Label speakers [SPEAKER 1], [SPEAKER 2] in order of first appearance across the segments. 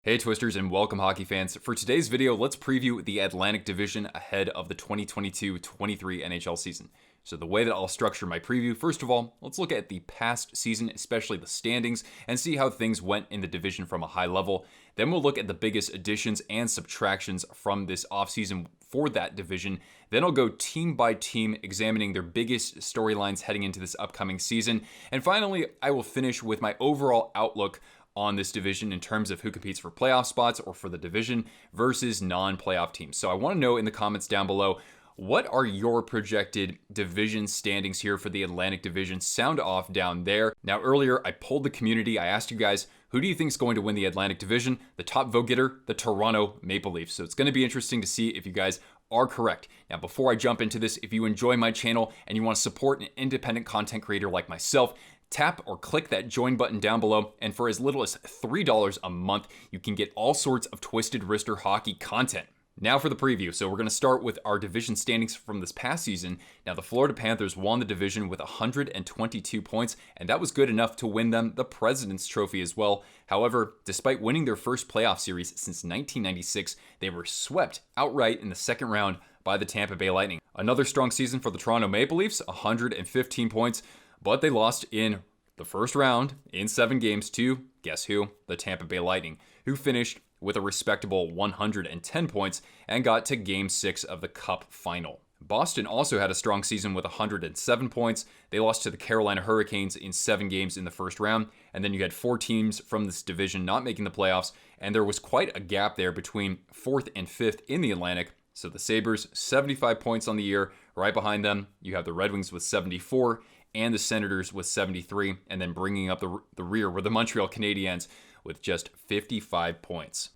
[SPEAKER 1] Hey Twisters and welcome hockey fans. For today's video, let's preview the Atlantic Division ahead of the 2022-23 NHL season. So the way that I'll structure my preview, first of all, let's look at the past season, especially the standings, and see how things went in the division from a high level. Then we'll look at the biggest additions and subtractions from this offseason for that division. Then I'll go team by team, examining their biggest storylines heading into this upcoming season. And finally, I will finish with my overall outlook on this division in terms of who competes for playoff spots or for the division versus non-playoff teams. So I want to know in the comments down below, what are your projected division standings here for the Atlantic Division? Sound off down there. Now earlier I polled the community. I asked you guys, who do you think is going to win the Atlantic Division? The top vote getter, the Toronto Maple Leafs. So it's going to be interesting to see if you guys are correct. Now before I jump into this, if you enjoy my channel and you want to support an independent content creator like myself, tap or click that join button down below, and for as little as $3 a month, you can get all sorts of Twisted Wrister hockey content. Now for the preview. So we're going to start with our division standings from this past season. Now the Florida Panthers won the division with 122 points, and that was good enough to win them the President's Trophy as well. However, despite winning their first playoff series since 1996, they were swept outright in the second round by the Tampa Bay Lightning. Another strong season for the Toronto Maple Leafs, 115 points. But they lost in the first round in 7 games to, guess who? The Tampa Bay Lightning, who finished with a respectable 110 points and got to Game 6 of the Cup Final. Boston also had a strong season with 107 points. They lost to the Carolina Hurricanes in 7 games in the first round. And then you had 4 teams from this division not making the playoffs. And there was quite a gap there between 4th and 5th in the Atlantic. So the Sabres, 75 points on the year. Right behind them, you have the Red Wings with 74. And the Senators with 73, and then bringing up the rear were the Montreal Canadiens with just 55 points.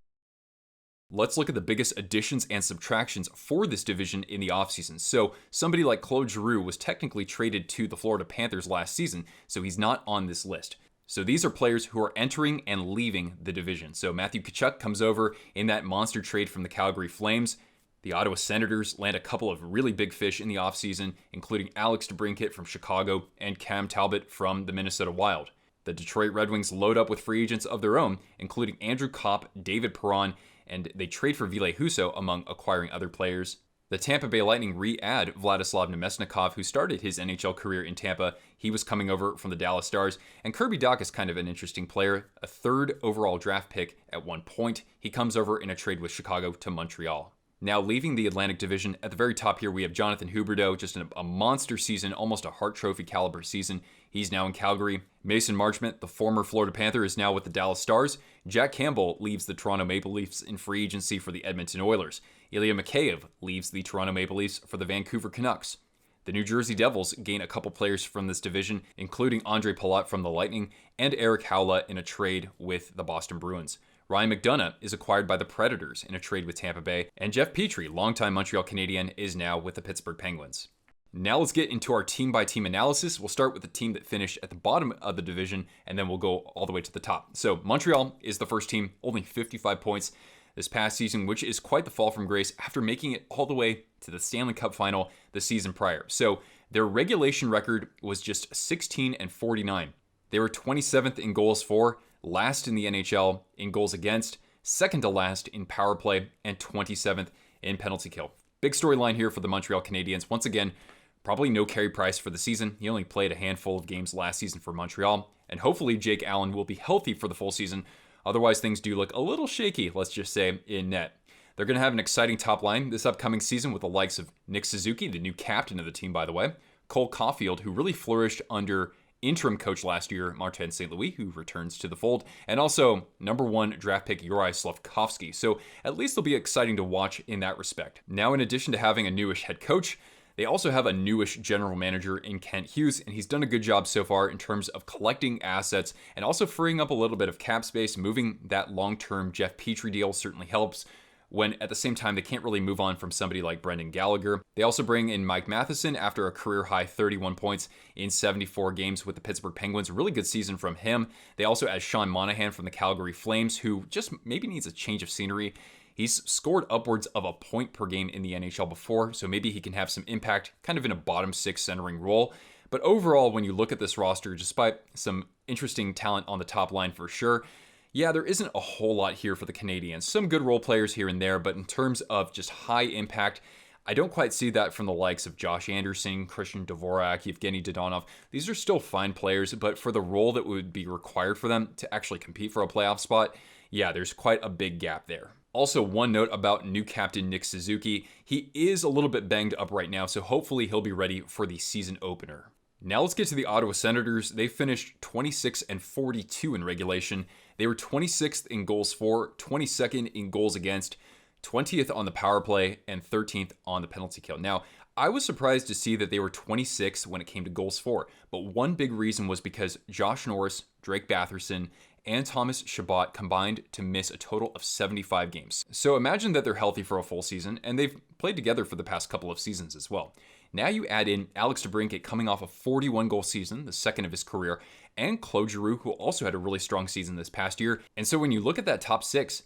[SPEAKER 1] Let's look at the biggest additions and subtractions for this division in the offseason. So somebody like Claude Giroux was technically traded to the Florida Panthers last season, so he's not on this list. So these are players who are entering and leaving the division. So Matthew Tkachuk comes over in that monster trade from the Calgary Flames. The Ottawa Senators land a couple of really big fish in the offseason, including Alex DeBrincat from Chicago and Cam Talbot from the Minnesota Wild. The Detroit Red Wings load up with free agents of their own, including Andrew Kopp, David Perron, and they trade for Ville Husso among acquiring other players. The Tampa Bay Lightning re-add Vladislav Nemesnikov, who started his NHL career in Tampa. He was coming over from the Dallas Stars. And Kirby Dach is kind of an interesting player, a 3rd overall draft pick at one point. He comes over in a trade with Chicago to Montreal. Now, leaving the Atlantic Division, at the very top here, we have Jonathan Huberdeau, just a monster season, almost a Hart Trophy caliber season. He's now in Calgary. Mason Marchment, the former Florida Panther, is now with the Dallas Stars. Jack Campbell leaves the Toronto Maple Leafs in free agency for the Edmonton Oilers. Ilya Mikheyev leaves the Toronto Maple Leafs for the Vancouver Canucks. The New Jersey Devils gain a couple players from this division, including Andre Palat from the Lightning and Eric Haula in a trade with the Boston Bruins. Ryan McDonough is acquired by the Predators in a trade with Tampa Bay, and Jeff Petrie, longtime Montreal Canadien, is now with the Pittsburgh Penguins. Now let's get into our team-by-team analysis. We'll start with the team that finished at the bottom of the division, and then we'll go all the way to the top. So Montreal is the first team, only 55 points this past season, which is quite the fall from grace after making it all the way to the Stanley Cup Final the season prior. So their regulation record was just 16-49. They were 27th in goals for, last in the NHL in goals against, second to last in power play, and 27th in penalty kill. Big storyline here for the Montreal Canadiens. Once again, probably no Carey Price for the season. He only played a handful of games last season for Montreal, and hopefully Jake Allen will be healthy for the full season. Otherwise, things do look a little shaky, let's just say, in net. They're going to have an exciting top line this upcoming season with the likes of Nick Suzuki, the new captain of the team, by the way, Cole Caulfield, who really flourished under interim coach last year, Martin St. Louis, who returns to the fold, and also number 1 draft pick Juraj Slafkovsky. So at least it'll be exciting to watch in that respect. Now, in addition to having a newish head coach, they also have a newish general manager in Kent Hughes, and he's done a good job so far in terms of collecting assets and also freeing up a little bit of cap space. Moving that long-term Jeff Petrie deal certainly helps, when at the same time they can't really move on from somebody like Brendan Gallagher. They also bring in Mike Matheson after a career-high 31 points in 74 games with the Pittsburgh Penguins. A really good season from him. They also add Sean Monahan from the Calgary Flames, who just maybe needs a change of scenery. He's scored upwards of a point per game in the NHL before, so maybe he can have some impact kind of in a bottom 6 centering role. But overall, when you look at this roster, despite some interesting talent on the top line for sure, Yeah, there isn't a whole lot here for the Canadiens. Some good role players here and there, but in terms of just high impact, I don't quite see that from the likes of Josh Anderson, Christian Dvorak, Evgeny Dodonov. These are still fine players, but for the role that would be required for them to actually compete for a playoff spot, yeah, there's quite a big gap there. Also, one note about new captain Nick Suzuki. He is a little bit banged up right now, so hopefully he'll be ready for the season opener. Now let's get to the Ottawa Senators. They finished 26-42 in regulation. They were 26th in goals for, 22nd in goals against, 20th on the power play, and 13th on the penalty kill. Now, I was surprised to see that they were 26th when it came to goals for, but one big reason was because Josh Norris, Drake Batherson, and Thomas Chabot combined to miss a total of 75 games. So imagine that they're healthy for a full season, and they've played together for the past couple of seasons as well. Now you add in Alex DeBrincat coming off a 41-goal season, the second of his career, and Claude Giroux, who also had a really strong season this past year. And so when you look at that top six,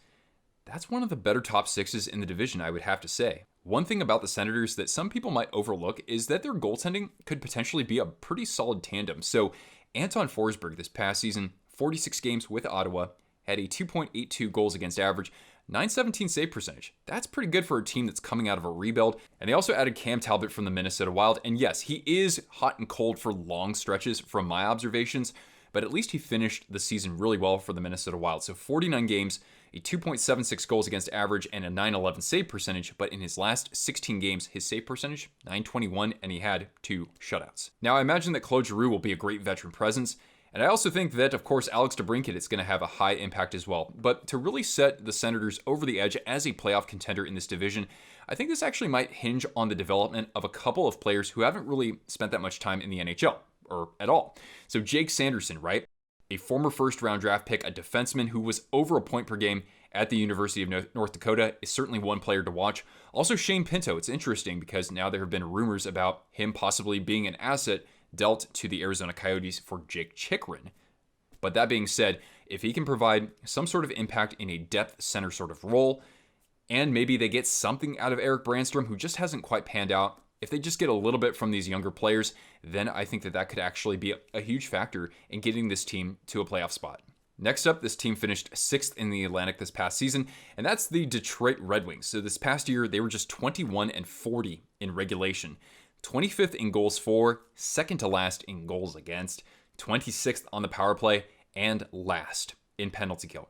[SPEAKER 1] that's one of the better top sixes in the division, I would have to say. One thing about the Senators that some people might overlook is that their goaltending could potentially be a pretty solid tandem. So Anton Forsberg this past season, 46 games with Ottawa, had a 2.82 goals against average, 917 save percentage. That's pretty good for a team that's coming out of a rebuild. And they also added Cam Talbot from the Minnesota Wild. And yes, he is hot and cold for long stretches from my observations, but at least he finished the season really well for the Minnesota Wild. So 49 games, a 2.76 goals against average, and a 911 save percentage. But in his last 16 games, his save percentage, 921, and he had 2 shutouts. Now, I imagine that Claude Giroux will be a great veteran presence. And I also think that, of course, Alex DeBrincat is going to have a high impact as well. But to really set the Senators over the edge as a playoff contender in this division, I think this actually might hinge on the development of a couple of players who haven't really spent that much time in the NHL, or at all. So Jake Sanderson, right? A former first-round draft pick, a defenseman who was over a point per game at the University of North Dakota, is certainly one player to watch. Also Shane Pinto. It's interesting because now there have been rumors about him possibly being an asset dealt to the Arizona Coyotes for Jake Chychrun. But that being said, if he can provide some sort of impact in a depth center sort of role, and maybe they get something out of Eric Brandstrom, who just hasn't quite panned out, if they just get a little bit from these younger players, then I think that that could actually be a huge factor in getting this team to a playoff spot. Next up, this team finished 6th in the Atlantic this past season, and that's the Detroit Red Wings. So this past year, they were just 21-40 in regulation. 25th in goals for, second to last in goals against, 26th on the power play, and last in penalty kill.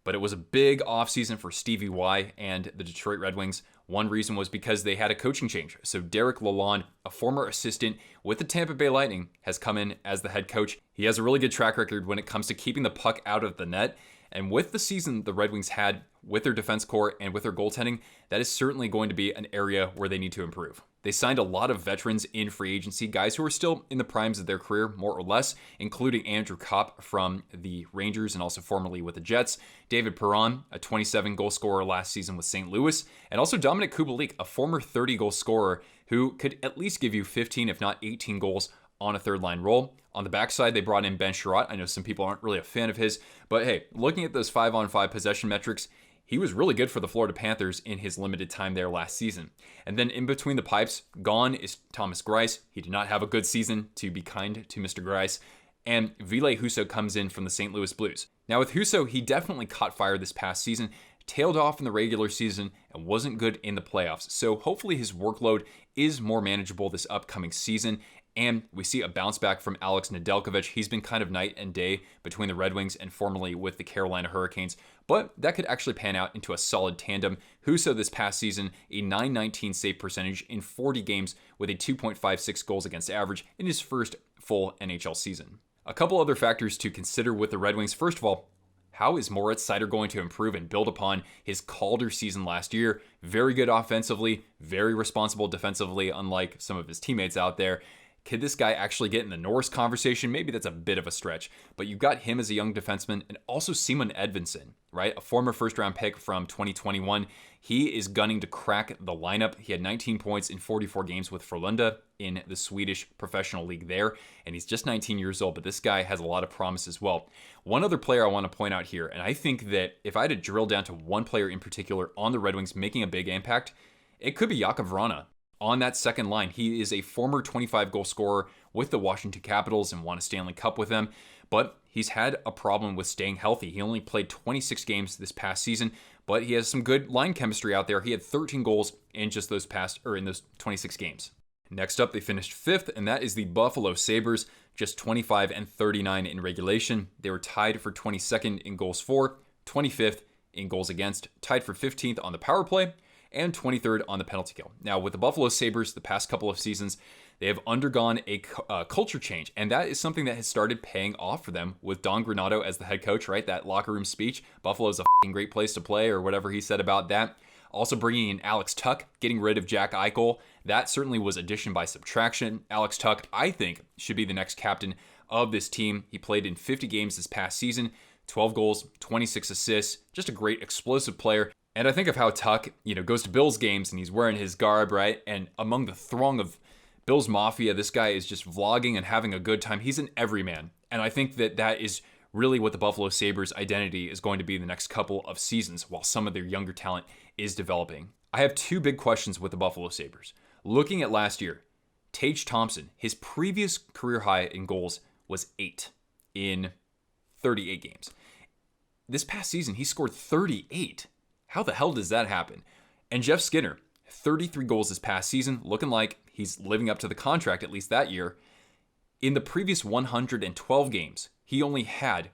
[SPEAKER 1] But it was a big offseason for Stevie Y and the Detroit Red Wings. One reason was because they had a coaching change. So Derek Lalonde, a former assistant with the Tampa Bay Lightning, has come in as the head coach. He has a really good track record when it comes to keeping the puck out of the net. And with the season the Red Wings had with their defense core and with their goaltending, that is certainly going to be an area where they need to improve. They signed a lot of veterans in free agency, guys who are still in the primes of their career, more or less, including Andrew Kopp from the Rangers and also formerly with the Jets, David Perron, a 27-goal scorer last season with St. Louis, and also Dominic Kubalik, a former 30-goal scorer who could at least give you 15, if not 18 goals on a third-line role. On the backside, they brought in Ben Sherratt. I know some people aren't really a fan of his, but hey, looking at those 5-on-5 possession metrics, he was really good for the Florida Panthers in his limited time there last season. And then in between the pipes, gone is Thomas Greiss. He did not have a good season, to be kind to Mr. Greiss. And Ville Husso comes in from the St. Louis Blues. Now with Husso, he definitely caught fire this past season, tailed off in the regular season, and wasn't good in the playoffs. So hopefully his workload is more manageable this upcoming season. And we see a bounce back from Alex Nedeljkovic. He's been kind of night and day between the Red Wings and formerly with the Carolina Hurricanes, but that could actually pan out into a solid tandem. Husso this past season, a .919 save percentage in 40 games with a 2.56 goals against average in his first full NHL season. A couple other factors to consider with the Red Wings. First of all, how is Moritz Seider going to improve and build upon his Calder season last year? Very good offensively, very responsible defensively, unlike some of his teammates out there. Could this guy actually get in the Norris conversation? Maybe that's a bit of a stretch, but you've got him as a young defenseman and also Simon Edvinsson, right? A former first-round pick from 2021. He is gunning to crack the lineup. He had 19 points in 44 games with Frölunda in the Swedish professional league there, and he's just 19 years old, but this guy has a lot of promise as well. One other player I want to point out here, and I think that if I had to drill down to one player in particular on the Red Wings making a big impact, it could be Jakub Vrana. On that second line, he is a former 25-goal scorer with the Washington Capitals and won a Stanley Cup with them. but he's had a problem with staying healthy. He only played 26 games this past season, but he has some good line chemistry out there. He had 13 goals in just those 26 games. Next up, they finished 5th, and that is the Buffalo Sabres, just 25 and 39 in regulation. They were tied for 22nd in goals for, 25th in goals against, tied for 15th on the power play, and 23rd on the penalty kill. Now, with the Buffalo Sabres, the past couple of seasons, they have undergone a culture change, and that is something that has started paying off for them with Don Granato as the head coach, right? That locker room speech, Buffalo's a fucking great place to play, or whatever he said about that. Also bringing in Alex Tuch, getting rid of Jack Eichel. That certainly was addition by subtraction. Alex Tuch, I think, should be the next captain of this team. He played in 50 games this past season, 12 goals, 26 assists, just a great explosive player. And I think of how Tuch, goes to Bills games and he's wearing his garb, right? And among the throng of Bills Mafia, this guy is just vlogging and having a good time. He's an everyman. And I think that is really what the Buffalo Sabres identity is going to be the next couple of seasons while some of their younger talent is developing. I have 2 big questions with the Buffalo Sabres. Looking at last year, Tage Thompson, his previous career high in goals was 8 in 38 games. This past season, he scored 38. How the hell does that happen? And Jeff Skinner, 33 goals this past season, looking like he's living up to the contract, at least that year. In the previous 112 games, he only had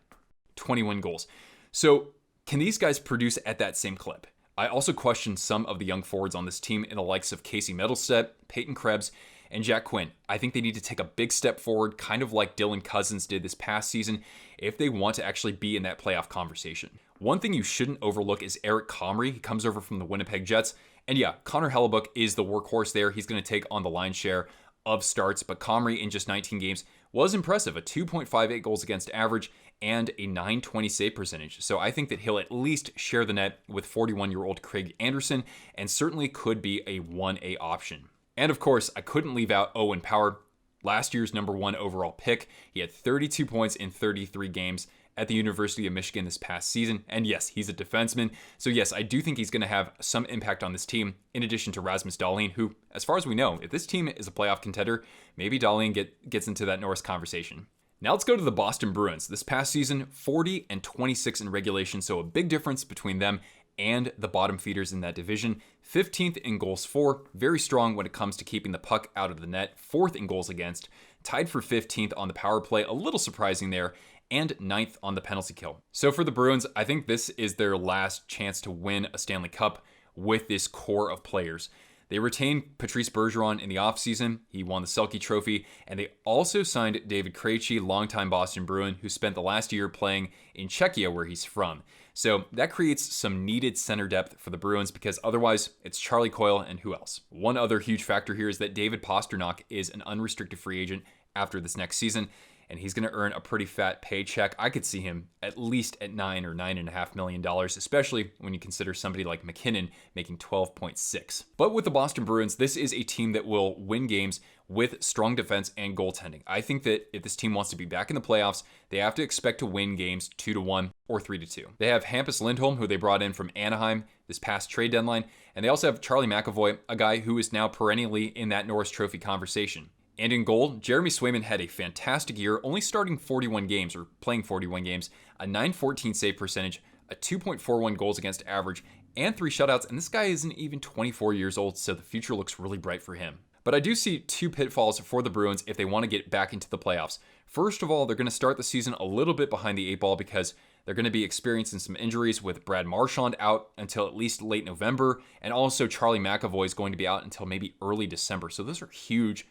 [SPEAKER 1] 21 goals. So can these guys produce at that same clip? I also question some of the young forwards on this team in the likes of Casey Middlestat, Peyton Krebs, and Jack Quinn. I think they need to take a big step forward, kind of like Dylan Cousins did this past season, if they want to actually be in that playoff conversation. One thing you shouldn't overlook is Eric Comrie. He comes over from the Winnipeg Jets. And yeah, Connor Hellebuyck is the workhorse there. He's going to take on the lion's share of starts, but Comrie in just 19 games was impressive, a 2.58 goals against average and a .920 save percentage. So I think that he'll at least share the net with 41-year-old Craig Anderson and certainly could be a 1A option. And of course, I couldn't leave out Owen Power, last year's number 1 overall pick. He had 32 points in 33 games at the University of Michigan this past season. And yes, he's a defenseman. So yes, I do think he's going to have some impact on this team, in addition to Rasmus Dahlin, who, as far as we know, if this team is a playoff contender, maybe Dahlin gets into that Norris conversation. Now let's go to the Boston Bruins. This past season, 40 and 26 in regulation, so a big difference between them and the bottom feeders in that division. 15th in goals for, very strong when it comes to keeping the puck out of the net. 4th in goals against, tied for 15th on the power play, a little surprising there, and 9th on the penalty kill. So for the Bruins, I think this is their last chance to win a Stanley Cup with this core of players. They retained Patrice Bergeron in the offseason. He won the Selke Trophy, and they also signed David Krejci, longtime Boston Bruin, who spent the last year playing in Czechia, where he's from. So that creates some needed center depth for the Bruins, because otherwise it's Charlie Coyle and who else? One other huge factor here is that David Pastrnak is an unrestricted free agent after this next season, and he's going to earn a pretty fat paycheck. I could see him at least at $9 or $9.5 million, especially when you consider somebody like McKinnon making 12.6. But with the Boston Bruins, this is a team that will win games with strong defense and goaltending. I think that if this team wants to be back in the playoffs, they have to expect to win games 2-1 or 3-2. They have Hampus Lindholm, who they brought in from Anaheim this past trade deadline, and they also have Charlie McAvoy, a guy who is now perennially in that Norris Trophy conversation. And in goal, Jeremy Swayman had a fantastic year, only starting 41 games or playing 41 games, a .914 save percentage, a 2.41 goals against average, and 3 shutouts. And this guy isn't even 24 years old, so the future looks really bright for him. But I do see 2 pitfalls for the Bruins if they want to get back into the playoffs. First of all, they're going to start the season a little bit behind the 8 ball because they're going to be experiencing some injuries with Brad Marchand out until at least late November, and also Charlie McAvoy is going to be out until maybe early December. So those are huge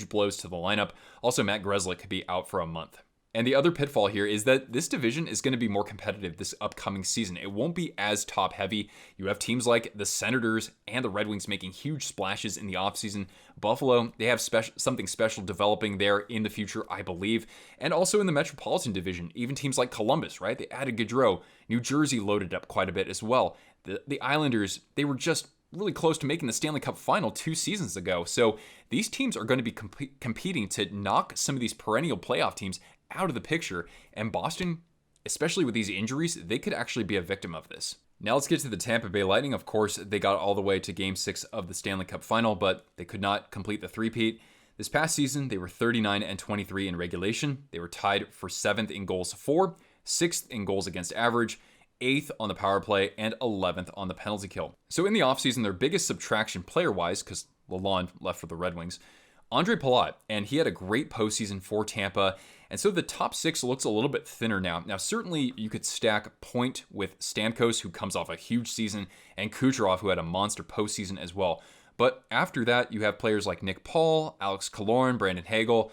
[SPEAKER 1] blows to the lineup. Also, Matt Grzelcyk could be out for a month. And the other pitfall here is that this division is going to be more competitive this upcoming season. It won't be as top heavy. You have teams like the Senators and the Red Wings making huge splashes in the offseason. Buffalo, they have something special developing there in the future, I believe. And also in the Metropolitan Division, even teams like Columbus, right? They added Gaudreau. New Jersey loaded up quite a bit as well. The Islanders, they were just really close to making the Stanley Cup Final 2 seasons ago. So these teams are going to be competing to knock some of these perennial playoff teams out of the picture. And Boston, especially with these injuries, they could actually be a victim of this. Now let's get to the Tampa Bay Lightning. Of course, they got all the way to Game 6 of the Stanley Cup Final, but they could not complete the three-peat. This past season, they were 39-23 in regulation. They were tied for 7th in goals for, 6th in goals against average, 8th on the power play, and 11th on the penalty kill. So in the offseason, their biggest subtraction player-wise, because Lalonde left for the Red Wings, Andre Palat, and he had a great postseason for Tampa, and so the top 6 looks a little bit thinner now. Now, certainly you could stack Point with Stamkos, who comes off a huge season, and Kucherov, who had a monster postseason as well. But after that, you have players like Nick Paul, Alex Killorn, Brandon Hagel.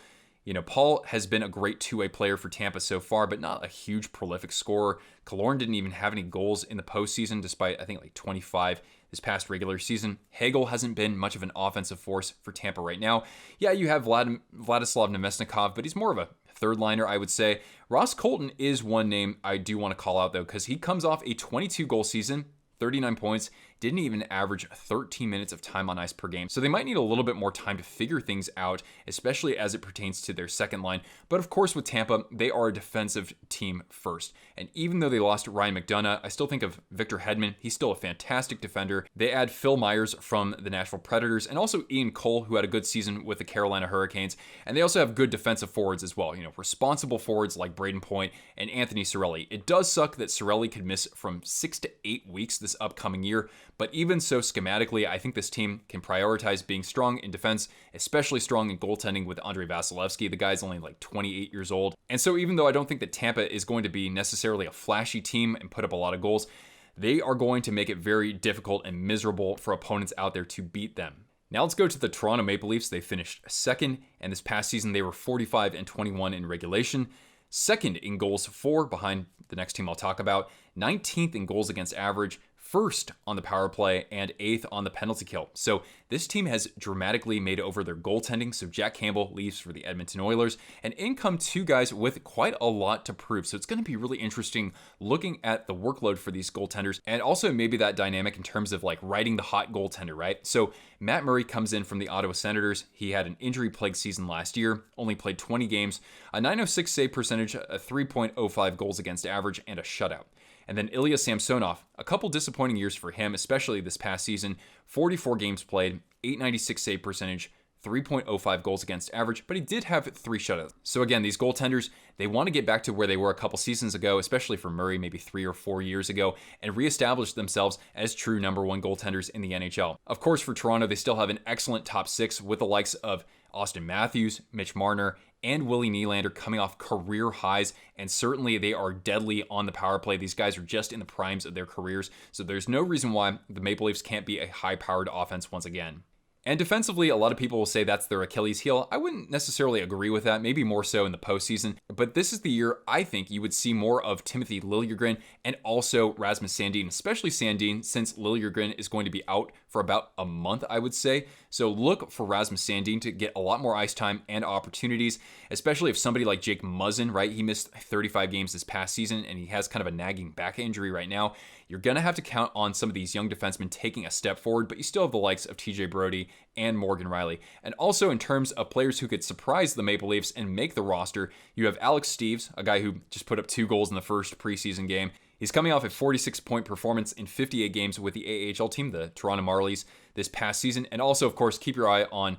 [SPEAKER 1] Paul has been a great two-way player for Tampa so far, but not a huge prolific scorer. Killorn didn't even have any goals in the postseason, despite, I think, like 25 this past regular season. Hagel hasn't been much of an offensive force for Tampa right now. Yeah, you have Vladislav Nemesnikov, but he's more of a third liner, I would say. Ross Colton is one name I do want to call out, though, because he comes off a 22-goal season, 39 points, didn't even average 13 minutes of time on ice per game. So they might need a little bit more time to figure things out, especially as it pertains to their second line. But of course, with Tampa, they are a defensive team first. And even though they lost Ryan McDonough, I still think of Victor Hedman. He's still a fantastic defender. They add Phil Myers from the Nashville Predators and also Ian Cole, who had a good season with the Carolina Hurricanes. And they also have good defensive forwards as well. Responsible forwards like Braden Point and Anthony Cirelli. It does suck that Cirelli could miss from 6 to 8 weeks this upcoming year. But even so, schematically, I think this team can prioritize being strong in defense, especially strong in goaltending with Andrei Vasilevsky. The guy's only like 28 years old. And so even though I don't think that Tampa is going to be necessarily a flashy team and put up a lot of goals, they are going to make it very difficult and miserable for opponents out there to beat them. Now let's go to the Toronto Maple Leafs. They finished second, and this past season they were 45-21 in regulation, second in goals for behind the next team I'll talk about, 19th in goals against average, first on the power play, and 8th on the penalty kill. So this team has dramatically made over their goaltending. So Jack Campbell leaves for the Edmonton Oilers, and in come two guys with quite a lot to prove. So it's going to be really interesting looking at the workload for these goaltenders, and also maybe that dynamic in terms of like riding the hot goaltender, right? So Matt Murray comes in from the Ottawa Senators. He had an injury-plagued season last year, only played 20 games, a .906 save percentage, a 3.05 goals against average, and a shutout. And then Ilya Samsonov, a couple disappointing years for him, especially this past season. 44 games played, .896 save percentage, 3.05 goals against average, but he did have 3 shutouts. So again, these goaltenders, they want to get back to where they were a couple seasons ago, especially for Murray, maybe 3 or 4 years ago, and reestablish themselves as true number 1 goaltenders in the NHL. Of course, for Toronto, they still have an excellent top 6 with the likes of Austin Matthews, Mitch Marner, and Willie Nylander coming off career highs, and certainly they are deadly on the power play. These guys are just in the primes of their careers, so there's no reason why the Maple Leafs can't be a high-powered offense once again. And defensively, a lot of people will say that's their Achilles heel. I wouldn't necessarily agree with that, maybe more so in the postseason. But this is the year I think you would see more of Timothy Liljegren and also Rasmus Sandin, especially Sandin, since Liljegren is going to be out for about a month, I would say. So look for Rasmus Sandin to get a lot more ice time and opportunities, especially if somebody like Jake Muzzin, right? He missed 35 games this past season, and he has kind of a nagging back injury right now. You're going to have to count on some of these young defensemen taking a step forward, but you still have the likes of TJ Brody and Morgan Riley. And also in terms of players who could surprise the Maple Leafs and make the roster, you have Alex Steeves, a guy who just put up 2 goals in the first preseason game. He's coming off a 46-point performance in 58 games with the AHL team, the Toronto Marlies, this past season. And also, of course, keep your eye on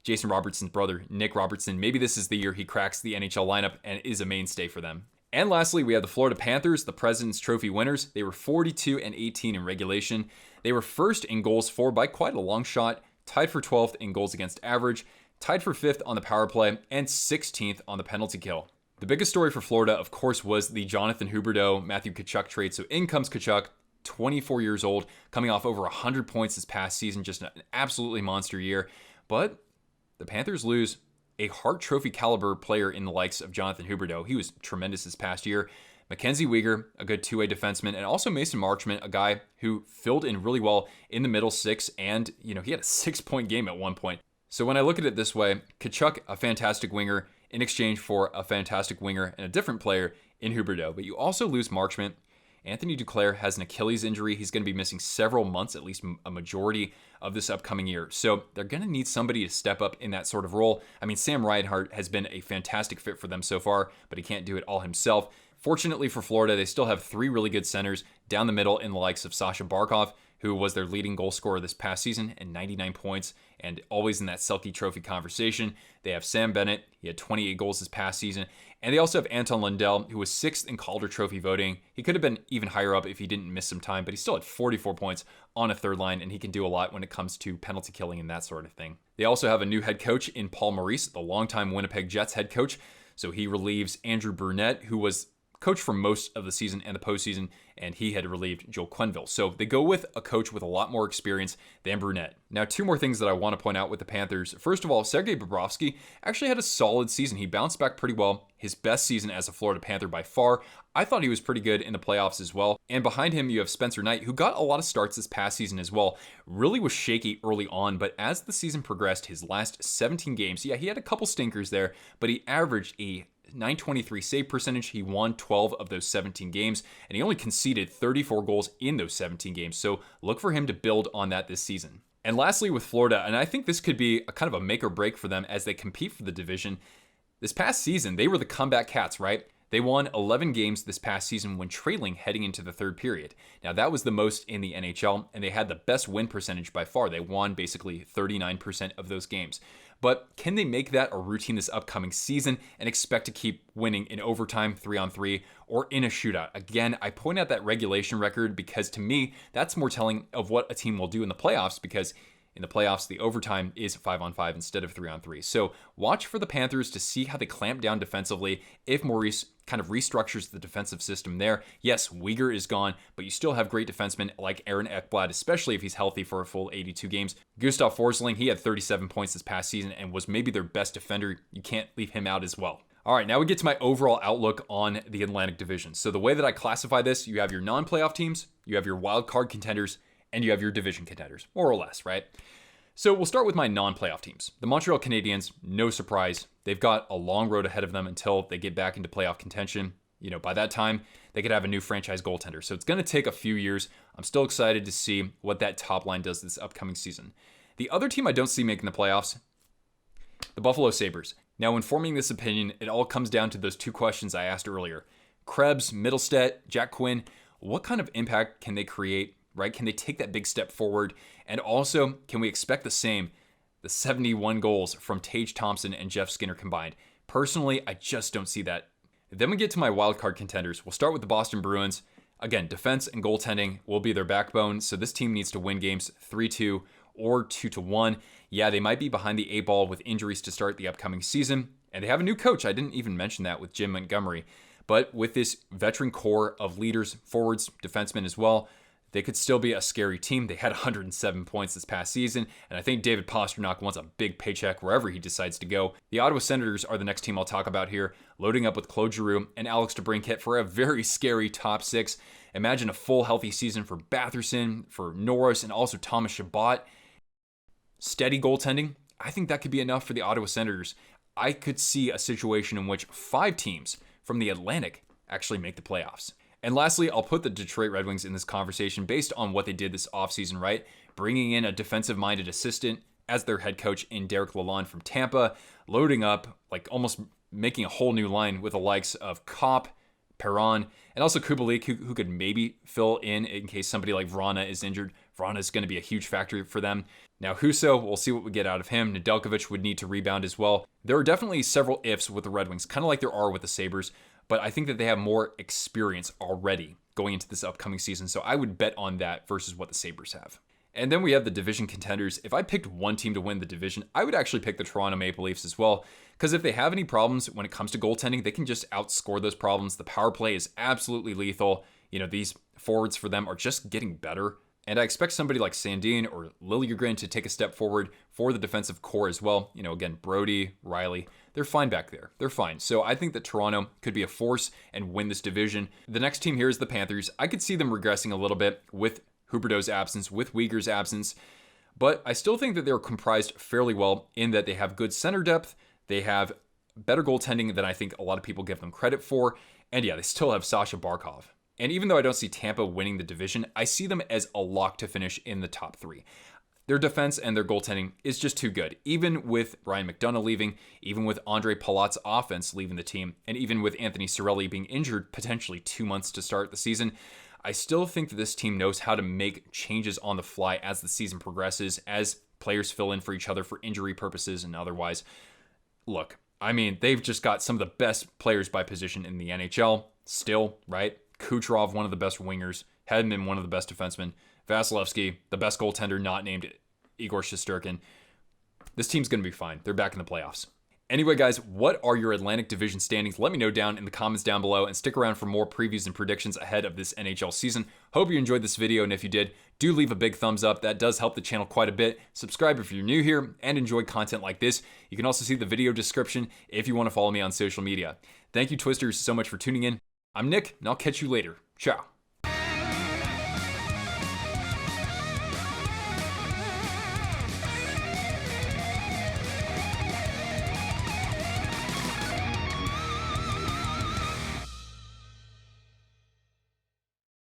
[SPEAKER 1] Jason Robertson's brother, Nick Robertson. Maybe this is the year he cracks the NHL lineup and is a mainstay for them. And lastly, we have the Florida Panthers, the President's Trophy winners. They were 42-18 in regulation. They were first in goals for by quite a long shot, tied for 12th in goals against average, tied for 5th on the power play, and 16th on the penalty kill. The biggest story for Florida, of course, was the Jonathan Huberdeau, Matthew Tkachuk trade. So in comes Tkachuk, 24 years old, coming off over 100 points this past season, just an absolutely monster year. But the Panthers lose a Hart Trophy caliber player in the likes of Jonathan Huberdeau. He was tremendous this past year. Mackenzie Weegar, a good two-way defenseman, and also Mason Marchment, a guy who filled in really well in the middle six, and he had a 6-point game at one point. So when I look at it this way, Tkachuk, a fantastic winger, in exchange for a fantastic winger and a different player in Huberdeau. But you also lose Marchment. Anthony Duclair has an Achilles injury. He's going to be missing several months, at least a majority of this upcoming year. So they're going to need somebody to step up in that sort of role. I mean, Sam Reinhart has been a fantastic fit for them so far, but he can't do it all himself. Fortunately for Florida, they still have 3 really good centers down the middle in the likes of Sasha Barkov, who was their leading goal scorer this past season and 99 points and always in that Selke Trophy conversation. They have Sam Bennett. He had 28 goals this past season. And they also have Anton Lundell, who was 6th in Calder Trophy voting. He could have been even higher up if he didn't miss some time, but he still had 44 points on a third line, and he can do a lot when it comes to penalty killing and that sort of thing. They also have a new head coach in Paul Maurice, the longtime Winnipeg Jets head coach. So he relieves Andrew Brunette, who was coach for most of the season and the postseason, and he had relieved Joel Quenneville. So they go with a coach with a lot more experience than Brunette. Now, 2 more things that I want to point out with the Panthers. First of all, Sergei Bobrovsky actually had a solid season. He bounced back pretty well. His best season as a Florida Panther by far. I thought he was pretty good in the playoffs as well. And behind him, you have Spencer Knight, who got a lot of starts this past season as well. Really was shaky early on, but as the season progressed, his last 17 games, yeah, he had a couple stinkers there, but he averaged a .923 save percentage. He won 12 of those 17 games, and he only conceded 34 goals in those 17 games. So look for him to build on that this season. And lastly, with Florida, and I think this could be a kind of a make or break for them as they compete for the division. This past season, they were the comeback cats, right? They won 11 games this past season when trailing heading into the third period. Now, that was the most in the NHL, and they had the best win percentage by far. They won basically 39% of those games. But can they make that a routine this upcoming season and expect to keep winning in overtime, 3-on-3, or in a shootout? Again, I point out that regulation record because to me, that's more telling of what a team will do in the playoffs, because in the playoffs, the overtime is 5-on-5 instead of 3-on-3. So watch for the Panthers to see how they clamp down defensively if Maurice kind of restructures the defensive system there. Yes, Weegar is gone, but you still have great defensemen like Aaron Ekblad, especially if he's healthy for a full 82 games. Gustav Forsling, he had 37 points this past season and was maybe their best defender. You can't leave him out as well. All right, now we get to my overall outlook on the Atlantic Division. So the way that I classify this, you have your non-playoff teams, you have your wild card contenders, and you have your division contenders, more or less, right? So we'll start with my non-playoff teams. The Montreal Canadiens, no surprise. They've got a long road ahead of them until they get back into playoff contention. You know, by that time, they could have a new franchise goaltender. So it's going to take a few years. I'm still excited to see what that top line does this upcoming season. The other team I don't see making the playoffs, the Buffalo Sabres. Now, in forming this opinion, it all comes down to those 2 questions I asked earlier. Krebs, Middlestead, Jack Quinn, what kind of impact can they create? Right? Can they take that big step forward? And also, can we expect the 71 goals from Tage Thompson and Jeff Skinner combined? Personally, I just don't see that. Then we get to my wildcard contenders. We'll start with the Boston Bruins. Again, defense and goaltending will be their backbone, so this team needs to win games 3-2 or 2-1. Yeah, they might be behind the 8 ball with injuries to start the upcoming season, and they have a new coach. I didn't even mention that with Jim Montgomery. But with this veteran core of leaders, forwards, defensemen as well, they could still be a scary team. They had 107 points this past season, and I think David Pastrnak wants a big paycheck wherever he decides to go. The Ottawa Senators are the next team I'll talk about here, loading up with Claude Giroux and Alex DeBrincat for a very scary top 6. Imagine a full healthy season for Batherson, for Norris, and also Thomas Chabot. Steady goaltending, I think that could be enough for the Ottawa Senators. I could see a situation in which 5 teams from the Atlantic actually make the playoffs. And lastly, I'll put the Detroit Red Wings in this conversation based on what they did this offseason, right? Bringing in a defensive-minded assistant as their head coach in Derek Lalonde from Tampa, loading up, like almost making a whole new line with the likes of Kopp, Perron, and also Kubalik, who could maybe fill in case somebody like Vrana is injured. Vrana is going to be a huge factor for them. Now, Husso, we'll see what we get out of him. Nedeljkovic would need to rebound as well. There are definitely several ifs with the Red Wings, kind of like there are with the Sabres, but I think that they have more experience already going into this upcoming season, so I would bet on that versus what the Sabres have. And then we have the division contenders. If I picked one team to win the division, I would actually pick the Toronto Maple Leafs as well, because if they have any problems when it comes to goaltending, they can just outscore those problems. The power play is absolutely lethal. You know, these forwards for them are just getting better. And I expect somebody like Sandin or Liljegren to take a step forward for the defensive core as well. You know, again, Brody, Riley, they're fine back there. They're fine. So I think that Toronto could be a force and win this division. The next team here is the Panthers. I could see them regressing a little bit with Huberdeau's absence, with Weegar's absence, but I still think that they're comprised fairly well in that they have good center depth, they have better goaltending than I think a lot of people give them credit for, and yeah, they still have Sasha Barkov. And even though I don't see Tampa winning the division, I see them as a lock to finish in the top 3. Their defense and their goaltending is just too good. Even with Ryan McDonough leaving, even with Andre Palat's offense leaving the team, and even with Anthony Cirelli being injured potentially 2 months to start the season, I still think that this team knows how to make changes on the fly as the season progresses, as players fill in for each other for injury purposes and otherwise. Look, I mean, they've just got some of the best players by position in the NHL still, right? Kucherov, one of the best wingers. Hedman, one of the best defensemen. Vasilevsky, the best goaltender not named Igor Shesterkin. This team's going to be fine. They're back in the playoffs. Anyway, guys, what are your Atlantic Division standings? Let me know down in the comments down below, and stick around for more previews and predictions ahead of this NHL season. Hope you enjoyed this video, and if you did, do leave a big thumbs up. That does help the channel quite a bit. Subscribe if you're new here and enjoy content like this. You can also see the video description if you want to follow me on social media. Thank you, Twisters, so much for tuning in. I'm Nick, and I'll catch you later. Ciao.